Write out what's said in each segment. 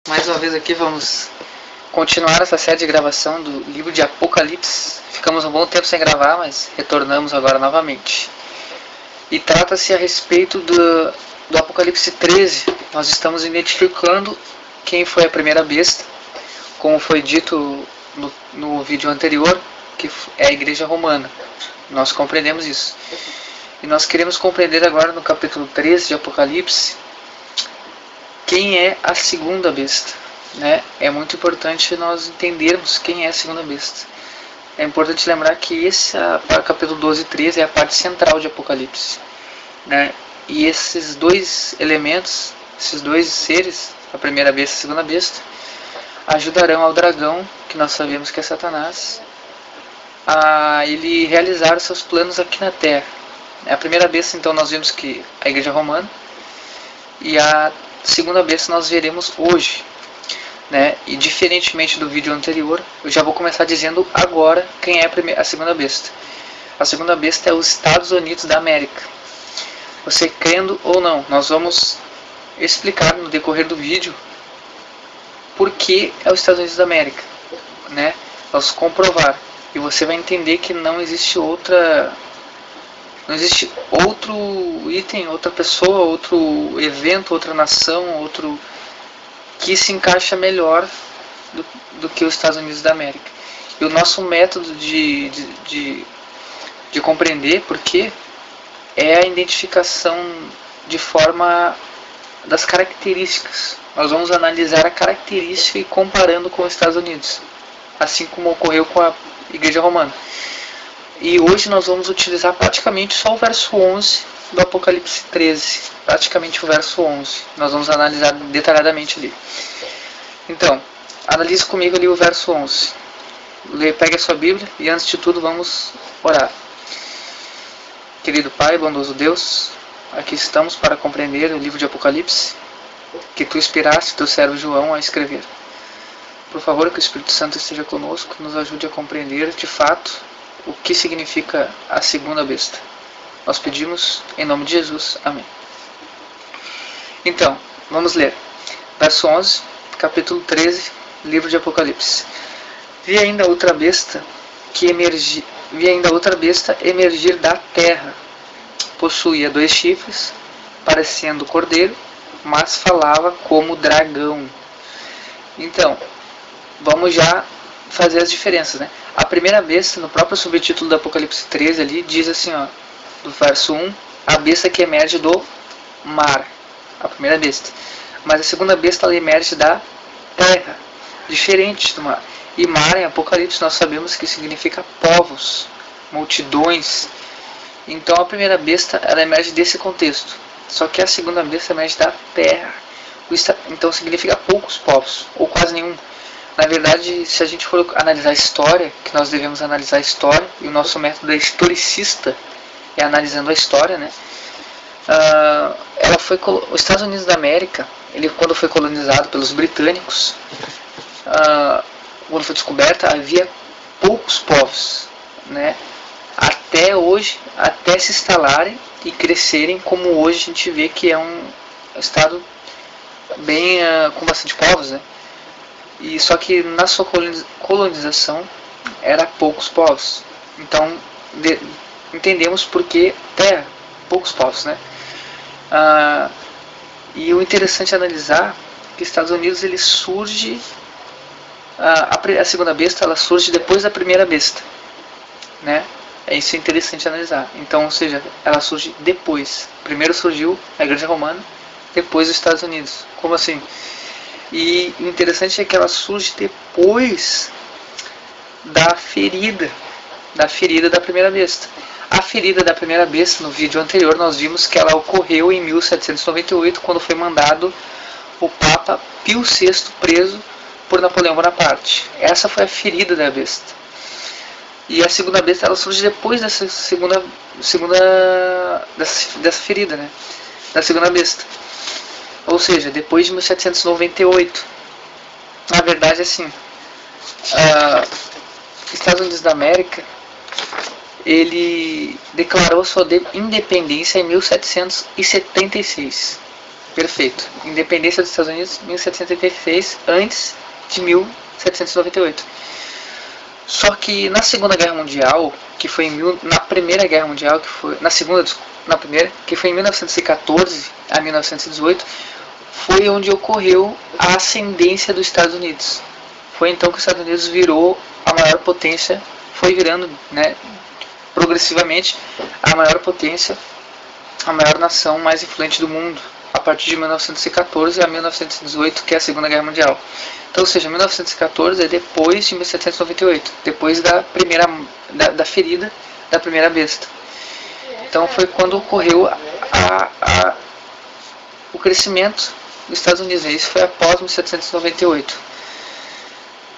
Mais uma vez aqui vamos continuar essa série de gravação do livro de Apocalipse. Ficamos um bom tempo sem gravar, mas retornamos agora novamente. E trata-se a respeito do Apocalipse 13. Nós estamos identificando quem foi a primeira besta, como foi dito no vídeo anterior, que é a Igreja Romana. Nós compreendemos isso. E nós queremos compreender agora no capítulo 13 de Apocalipse quem é a segunda besta. Né? É muito importante nós entendermos quem é a segunda besta. É importante lembrar que esse capítulo 12 e 13 é a parte central de Apocalipse. Né? E esses dois elementos, esses dois seres, a primeira besta e a segunda besta, ajudarão ao dragão, que nós sabemos que é Satanás, a ele realizar os seus planos aqui na Terra. A primeira besta, então, nós vimos que a Igreja Romana, e a segunda besta nós veremos hoje. Né? E diferentemente do vídeo anterior, eu já vou começar dizendo agora quem é a segunda besta. A segunda besta é os Estados Unidos da América. Você crendo ou não, nós vamos explicar no decorrer do vídeo por que é os Estados Unidos da América. Né? Nós comprovar. E você vai entender que não existe outro item, outra pessoa, outro evento, outra nação, outro que se encaixa melhor do que os Estados Unidos da América. E o nosso método de compreender porque é a identificação de forma das características. Nós vamos analisar a característica e comparando com os Estados Unidos, assim como ocorreu com a Igreja Romana. E hoje nós vamos utilizar praticamente só o verso 11 do Apocalipse 13, praticamente o verso 11. Nós vamos analisar detalhadamente ali. Então, analise comigo ali o verso 11. Pegue a sua Bíblia e antes de tudo vamos orar. Querido Pai, bondoso Deus, aqui estamos para compreender o livro de Apocalipse, que Tu inspiraste teu servo João a escrever. Por favor, que o Espírito Santo esteja conosco, nos ajude a compreender de fato o que significa a segunda besta. Nós pedimos em nome de Jesus. Amém. Então, vamos ler. Verso 11, capítulo 13, livro de Apocalipse. Vi ainda outra besta emergir da terra. Possuía 2 chifres, parecendo cordeiro, mas falava como dragão. Então, vamos já fazer as diferenças, né? A primeira besta, no próprio subtítulo do Apocalipse 13 ali, diz assim, ó, do verso 1, a besta que emerge do mar, a primeira besta. Mas a segunda besta ela emerge da terra, diferente do mar. E mar em Apocalipse nós sabemos que significa povos, multidões. Então a primeira besta ela emerge desse contexto. Só que a segunda besta emerge da terra. Então significa poucos povos, ou quase nenhum. Na verdade, se a gente for analisar a história, que nós devemos analisar a história, e o nosso método é historicista, é analisando a história, né? Os Estados Unidos da América, ele quando foi colonizado pelos britânicos, quando foi descoberta, havia poucos povos, né? Até hoje, até se instalarem e crescerem, como hoje a gente vê que é um estado bem com bastante povos, né? E só que na sua colonização era poucos povos. Então entendemos por que terra, poucos povos, né? E o interessante é analisar que os Estados Unidos ele surge, a segunda besta ela surge depois da primeira besta, né? Isso é interessante analisar. Então, ou seja, ela surge depois. Primeiro surgiu a Igreja Romana, depois os Estados Unidos. Como assim? E o interessante é que ela surge depois da ferida da primeira besta. A ferida da primeira besta, no vídeo anterior, nós vimos que ela ocorreu em 1798, quando foi mandado o Papa Pio VI preso por Napoleão Bonaparte. Essa foi a ferida da besta. E a segunda besta ela surge depois dessa dessa ferida, né? Da segunda besta. Ou seja, depois de 1798. Na verdade, assim, Estados Unidos da América, ele declarou sua independência em 1776. Perfeito. Independência dos Estados Unidos, 1786, antes de 1798. Só que na Segunda Guerra Mundial, que foi na Primeira Guerra Mundial, que foi na primeira, que foi em 1914 a 1918, foi onde ocorreu a ascendência dos Estados Unidos. Foi então que os Estados Unidos virou a maior potência, foi virando, né, progressivamente a maior potência, a maior nação mais influente do mundo, a partir de 1914 a 1918, que é a Segunda Guerra Mundial. Então, ou seja, 1914 é depois de 1798, depois da ferida da primeira besta. Então foi quando ocorreu o crescimento dos Estados Unidos. Isso foi após 1798.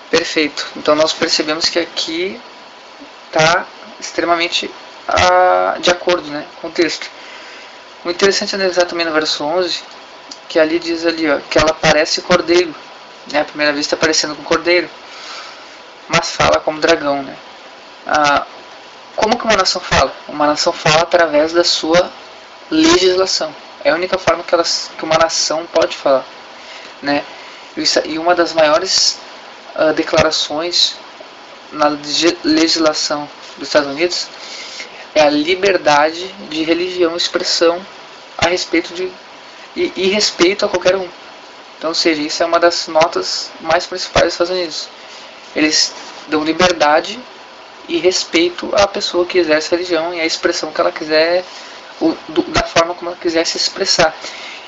Perfeito. Então nós percebemos que aqui está extremamente de acordo, né, com o texto. O interessante é analisar também no verso 11, que ali diz ali, ó, que ela parece cordeiro, né, a primeira vez está aparecendo com cordeiro, mas fala como dragão, né. Como que uma nação fala? Uma nação fala através da sua legislação. É a única forma que uma nação pode falar, né. E uma das maiores declarações na legislação dos Estados Unidos é a liberdade de religião e expressão a respeito e respeito a qualquer um. Então, ou seja, isso é uma das notas mais principais dos Estados Unidos. Eles dão liberdade e respeito à pessoa que exerce a religião e a expressão que ela quiser, da forma como ela quiser se expressar.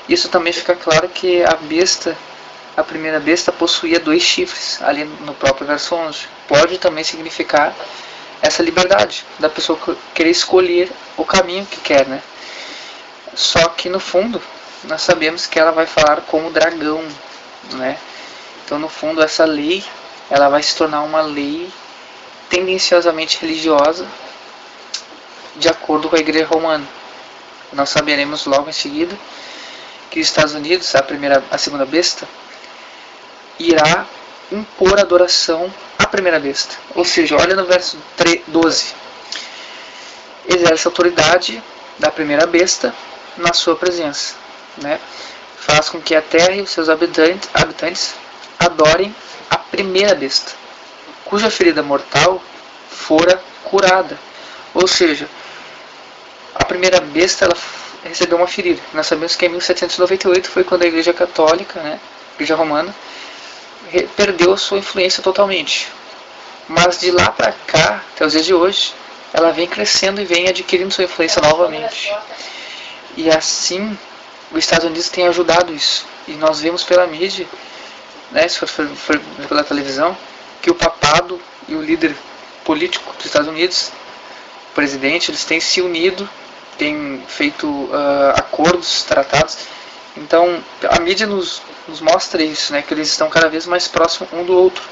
Isso também fica claro que a primeira besta possuía 2 chifres, ali no próprio verso 11. Pode também significar essa liberdade da pessoa querer escolher o caminho que quer, né? Só que no fundo nós sabemos que ela vai falar como dragão, né? Então no fundo essa lei ela vai se tornar uma lei tendenciosamente religiosa, de acordo com a Igreja Romana. Nós saberemos logo em seguida que os Estados Unidos, a segunda besta, irá impor adoração à primeira besta. Ou seja, olha no verso 12. Exerce a autoridade da primeira besta na sua presença, né? Faz com que a terra e os seus habitantes adorem a primeira besta, cuja ferida mortal fora curada. Ou seja, a primeira besta ela recebeu uma ferida. Nós sabemos que em 1798 foi quando a Igreja Católica, né, a Igreja Romana, perdeu a sua influência totalmente. Mas de lá para cá, até os dias de hoje, ela vem crescendo e vem adquirindo sua influência novamente. E assim, os Estados Unidos têm ajudado isso. E nós vemos pela mídia, né, se for pela televisão, que o papado e o líder político dos Estados Unidos, o presidente, eles têm se unido, têm feito acordos, tratados. Então, a mídia nos mostra isso, né, que eles estão cada vez mais próximos um do outro.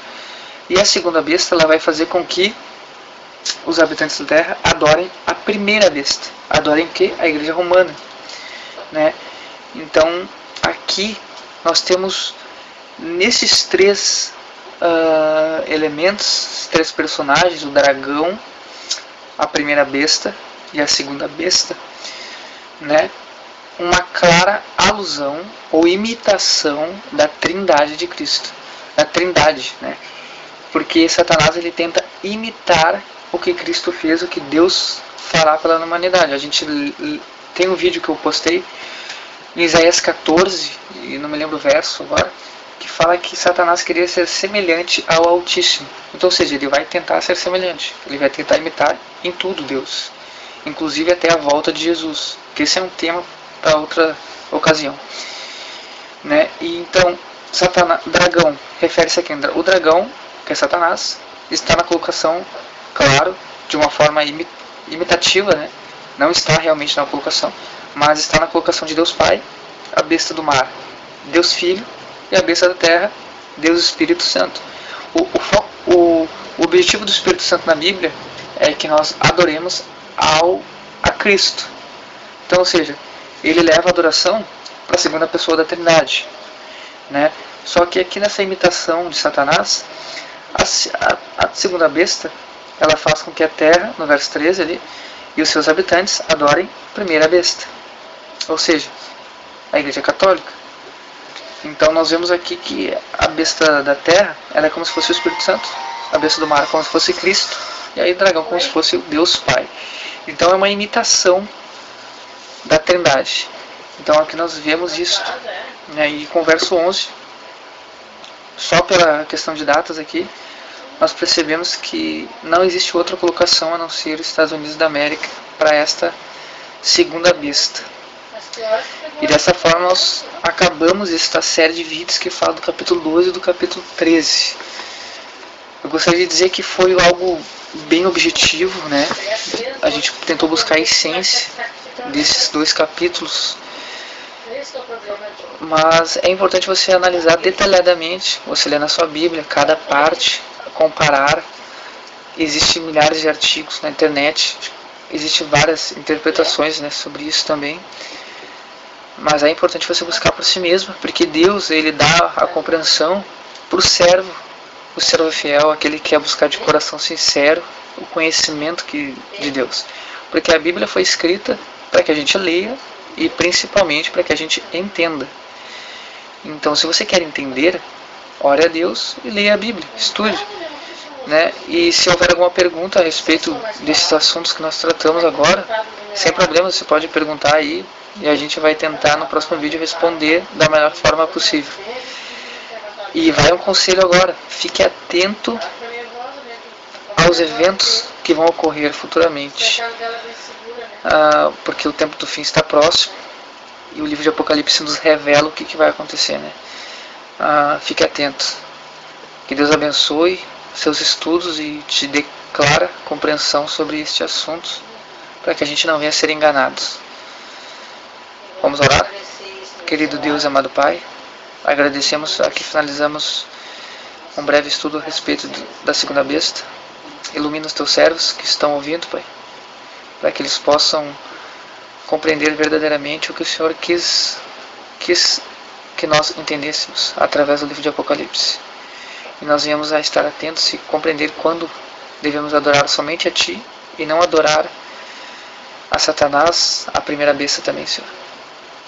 E a segunda besta ela vai fazer com que os habitantes da Terra adorem a primeira besta. Adorem o quê? A Igreja Romana, né? Então, aqui nós temos nesses 3 elementos, 3 personagens, o dragão, a primeira besta e a segunda besta, né, uma clara alusão ou imitação da Trindade de Cristo, da Trindade, né? Porque Satanás ele tenta imitar o que Cristo fez, o que Deus fará pela humanidade. A gente tem um vídeo que eu postei em Isaías 14, e não me lembro o verso agora, que fala que Satanás queria ser semelhante ao Altíssimo. Então, ou seja, ele vai tentar ser semelhante, ele vai tentar imitar em tudo Deus, inclusive até a volta de Jesus, que esse é um tema para outra ocasião, né? E então, dragão refere-se a quem? O dragão, que é Satanás, está na colocação, claro, de uma forma imitativa, né? Não está realmente na colocação, mas está na colocação de Deus Pai, a besta do mar, Deus Filho, e a besta da terra, Deus Espírito Santo. O objetivo do Espírito Santo na Bíblia é que nós adoremos a Cristo. Então, ou seja, ele leva a adoração para a segunda pessoa da Trindade, né? Só que aqui nessa imitação de Satanás, a segunda besta, ela faz com que a terra, no verso 13 ali, e os seus habitantes adorem a primeira besta. Ou seja, a Igreja Católica. Então nós vemos aqui que a besta da terra, ela é como se fosse o Espírito Santo, a besta do mar como se fosse Cristo, e aí o dragão como se fosse o Deus Pai. Então é uma imitação da Trindade. Então aqui nós vemos isso, né? E com o verso 11, só pela questão de datas aqui, nós percebemos que não existe outra colocação a não ser os Estados Unidos da América para esta segunda besta. E dessa forma nós acabamos esta série de vídeos que fala do capítulo 12 e do capítulo 13. Eu gostaria de dizer que foi algo bem objetivo, né? A gente tentou buscar a essência desses dois capítulos, mas é importante você analisar detalhadamente, você ler na sua Bíblia cada parte, comparar. Existem milhares de artigos na internet, existem várias interpretações, né, sobre isso também, mas é importante você buscar por si mesmo, porque Deus, ele dá a compreensão para o servo fiel, aquele que quer buscar de coração sincero o conhecimento de Deus, porque a Bíblia foi escrita para que a gente leia e principalmente para que a gente entenda. Então, se você quer entender, ore a Deus e leia a Bíblia, estude, né? E se houver alguma pergunta a respeito desses assuntos que nós tratamos agora, sem problema, você pode perguntar aí e a gente vai tentar no próximo vídeo responder da melhor forma possível. E vai um conselho agora, fique atento aos eventos que vão ocorrer futuramente, porque o tempo do fim está próximo e o livro de Apocalipse nos revela o que vai acontecer, né? Fique atento, que Deus abençoe seus estudos e te dê clara compreensão sobre este assunto, para que a gente não venha a ser enganados. Vamos orar? Querido Deus, amado Pai, agradecemos, aqui finalizamos um breve estudo a respeito da segunda besta. Ilumina os teus servos que estão ouvindo, Pai, para que eles possam compreender verdadeiramente o que o Senhor quis que nós entendêssemos através do livro de Apocalipse. E nós venhamos a estar atentos e compreender quando devemos adorar somente a Ti e não adorar a Satanás, a primeira besta também, Senhor.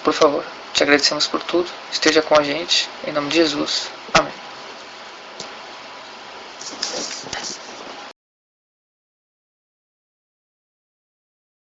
Por favor, te agradecemos por tudo, esteja com a gente, em nome de Jesus. Amém.